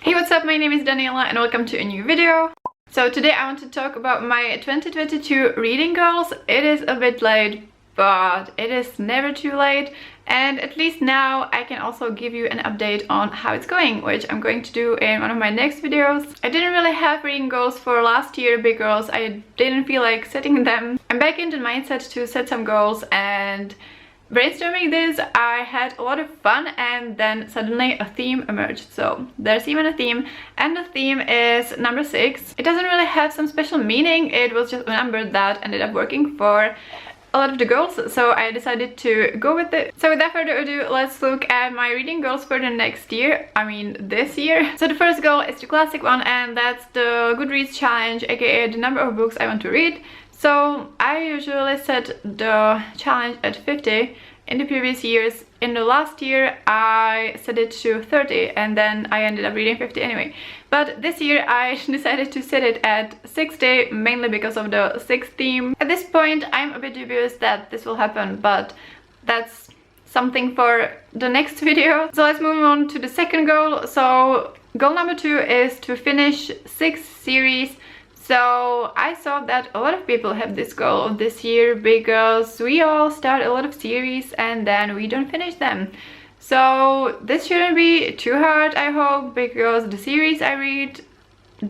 Hey, what's up? My name is Daniela and welcome to a new video. So today I want to talk about my 2022 reading goals. It is a bit late, but it is never too late, and at least now I can also give you an update on how it's going, which I'm going to do in one of my next videos. I didn't really have reading goals for last year because I didn't feel like setting them. I'm back in the mindset to set some goals, and brainstorming this I had a lot of fun, and then suddenly a theme emerged. So there's even a theme, and the theme is number 6. It doesn't really have some special meaning, it was just a number that ended up working for a lot of the goals, so I decided to go with it. So without further ado, let's look at my reading goals for the next year, I mean this year. So the first goal is the classic one, and that's the Goodreads challenge, aka the number of books I want to read. So I usually set the challenge at 50 in the previous years. In the last year I set it to 30, and then I ended up reading 50 anyway. But this year I decided to set it at 60, mainly because of the 6 theme. At this point I'm a bit dubious that this will happen, but that's something for the next video. So let's move on to the second goal. So goal number 2 is to finish 6 series. So I saw that a lot of people have this goal of this year because we all start a lot of series and then we don't finish them. So this shouldn't be too hard, I hope, because the series I read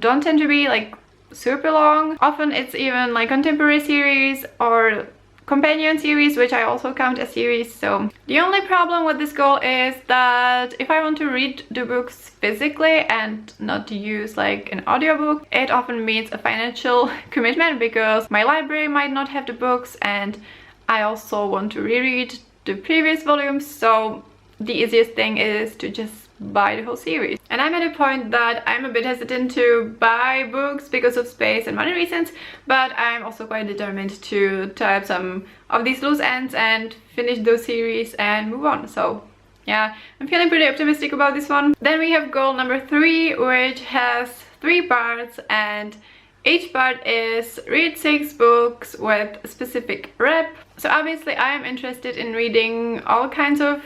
don't tend to be like super long. Often it's even like contemporary series or companion series, which I also count as series. So the only problem with this goal is that if I want to read the books physically and not use like an audiobook, it often means a financial commitment because my library might not have the books, and I also want to reread the previous volumes. So the easiest thing is to just buy the whole series. And I'm at a point that I'm a bit hesitant to buy books because of space and money reasons, but I'm also quite determined to tie up some of these loose ends and finish those series and move on. So yeah, I'm feeling pretty optimistic about this one. Then we have goal number 3, which has 3 parts, and each part is read 6 books with a specific rep. So obviously I am interested in reading all kinds of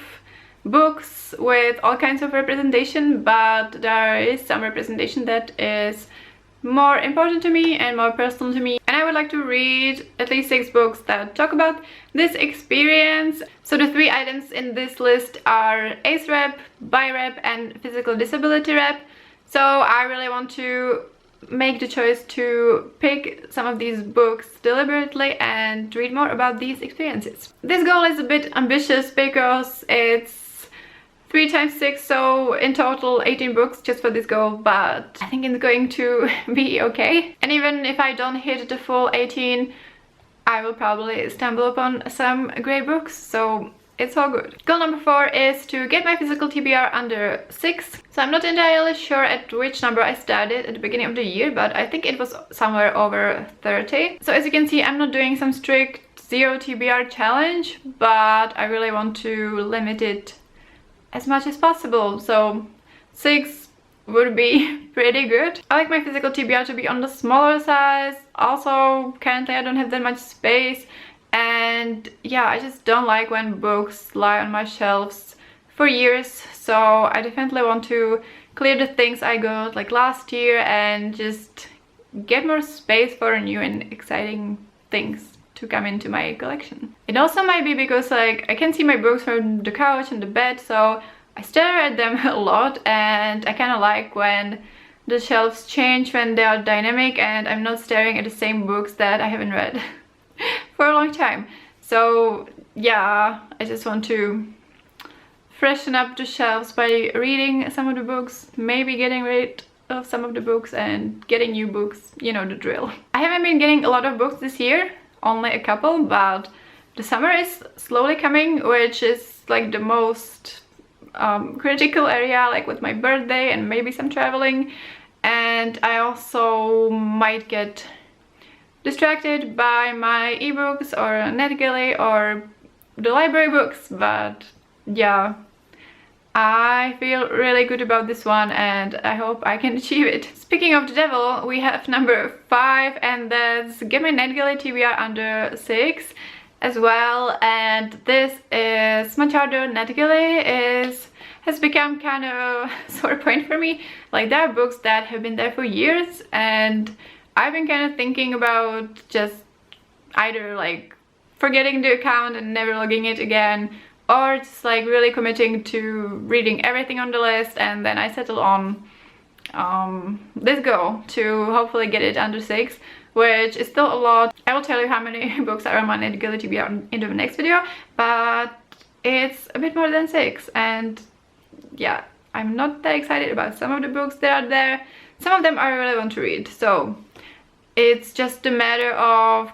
books with all kinds of representation, but there is some representation that is more important to me and more personal to me, and I would like to read at least 6 books that talk about this experience. So the 3 items in this list are ACE rep, BI rep, and physical disability rep. So I really want to make the choice to pick some of these books deliberately and read more about these experiences. This goal is a bit ambitious because it's 3 times 6, so in total 18 books just for this goal, but I think it's going to be okay. And even if I don't hit the full 18, I will probably stumble upon some great books, so it's all good. Goal number 4 is to get my physical TBR under 6. So I'm not entirely sure at which number I started at the beginning of the year, but I think it was somewhere over 30. So as you can see, I'm not doing some strict 0 TBR challenge, but I really want to limit it as much as possible. So 6 would be pretty good. I like my physical TBR to be on the smaller size. Also, currently I don't have that much space, and yeah, I just don't like when books lie on my shelves for years. So I definitely want to clear the things I got like last year and just get more space for new and exciting things to come into my collection. It also might be because like I can see my books from the couch and the bed, so I stare at them a lot, and I kind of like when the shelves change, when they are dynamic and I'm not staring at the same books that I haven't read for a long time. So yeah, I just want to freshen up the shelves by reading some of the books, maybe getting rid of some of the books and getting new books, you know the drill. I haven't been getting a lot of books this year, only a couple, but the summer is slowly coming, which is like the most critical area, like with my birthday and maybe some traveling. And I also might get distracted by my ebooks or NetGalley or the library books, but yeah, I feel really good about this one and I hope I can achieve it. Speaking of the devil, we have number 5, and that's get my NetGalley TBR under 6 as well. And this is much harder. NetGalley is has become kind of a sore point for me. Like, there are books that have been there for years, and I've been kind of thinking about just either like forgetting the account and never logging it again, or just like really committing to reading everything on the list. And then I settled on this goal to hopefully get it under 6, which is still a lot. I will tell you how many books are on my Nitgilly TBR in the next video, but it's a bit more than 6. And yeah, I'm not that excited about some of the books that are there. Some of them I really want to read, so it's just a matter of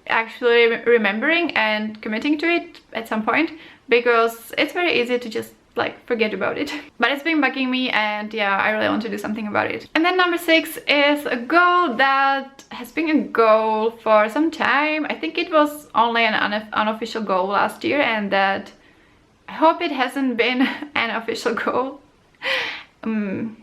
actually remembering and committing to it at some point, because it's very easy to just like forget about it. But it's been bugging me, and yeah, I really want to do something about it. And then number 6 is a goal that has been a goal for some time. I think it was only an unofficial goal last year, and that I hope it hasn't been an official goal. I'm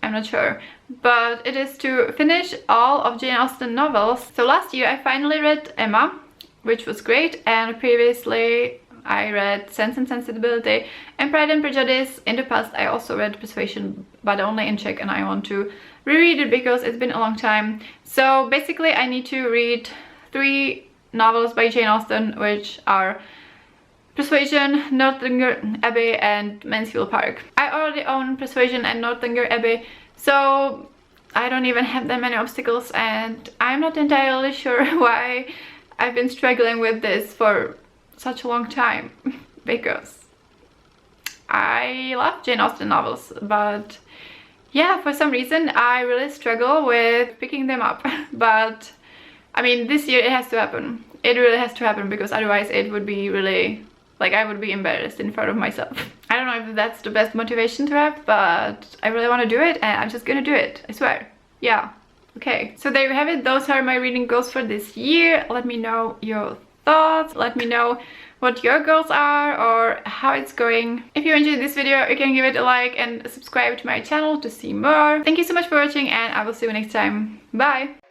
not sure, but it is to finish all of Jane Austen novels. So last year I finally read Emma, which was great, and previously I read Sense and Sensibility and Pride and Prejudice. In the past I also read Persuasion, but only in Czech, and I want to reread it because it's been a long time. So basically I need to read 3 novels by Jane Austen, which are Persuasion, Northanger Abbey and Mansfield Park. I already own Persuasion and Northanger Abbey, so I don't even have that many obstacles, and I'm not entirely sure why I've been struggling with this for such a long time, because I love Jane Austen novels, but yeah, for some reason I really struggle with picking them up. But I mean, this year it has to happen. It really has to happen, because otherwise it would be really, like, I would be embarrassed in front of myself. I don't know if that's the best motivation to have, but I really want to do it, and I'm just gonna do it, I swear. Yeah, okay. So there you have it. Those are my reading goals for this year. Let me know your thoughts. Let me know what your goals are or how it's going. If you enjoyed this video, you can give it a like and subscribe to my channel to see more. Thank you so much for watching, and I will see you next time. Bye!